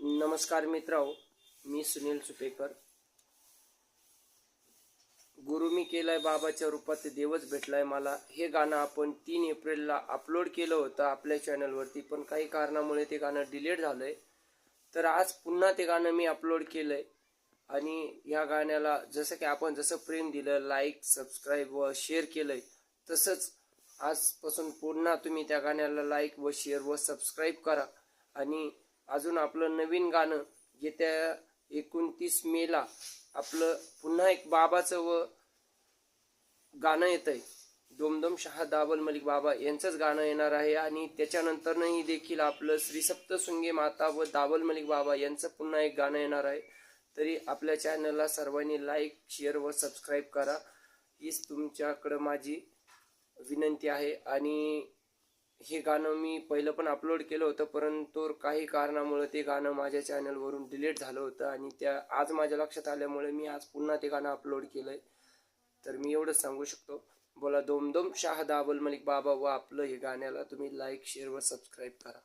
नमस्कार मित्रांनो, मी सुनील सुपेकर. गुरु मी केलाय बाबाच्या रूपात, देवच भेटलाय मला. हे गाणं आपण 3 एप्रिलला अपलोड केलं होतं आपल्या चॅनलवरती, पण काही कारणामुळे ते गाणं डिलीट झालंय. तर आज पुन्हा ते गाणं मी अपलोड केलंय आणि या गाण्याला जसं प्रेम दिलं, लाईक, सबस्क्राईब व शेअर केलंय, तसंच आजपासून पुन्हा तुम्ही त्या गाण्याला लाईक व शेअर व सबस्क्राईब करा. आणि अजून आपलं नवीन गाणं येत्या 29 मेला आपलं पुन्हा एक बाबाचं गाणं येतंय. दोमदम शाह दावल मलिक बाबा यांचंच गाणं येणार आहे. आणि त्याच्यानंतरही देखील आपलं श्री सप्तशृंगी माता व दावल मलिक बाबा यांचं पुन्हा एक गाणं येणार आहे. तरी आपल्या चॅनलला सर्वांनी लाईक, शेअर व सबस्क्राईब करा, हीच तुमच्याकडं माझी विनंती आहे. आणि हे गाणं मी पहिलं पण अपलोड केलं होतं, परंतु काही कारणामुळे ते गाणं माझ्या चॅनलवरून डिलीट झालं होतं आणि आज माझ्या लक्षात आल्यामुळे मी आज पुन्हा ते गाणं अपलोड केलंय. तर मी एवढंच सांगू शकतो, बोला दोमदम शाह दावल मलिक बाबा व आपलं हे गाण्याला तुम्ही लाईक, शेअर व सबस्क्राईब करा.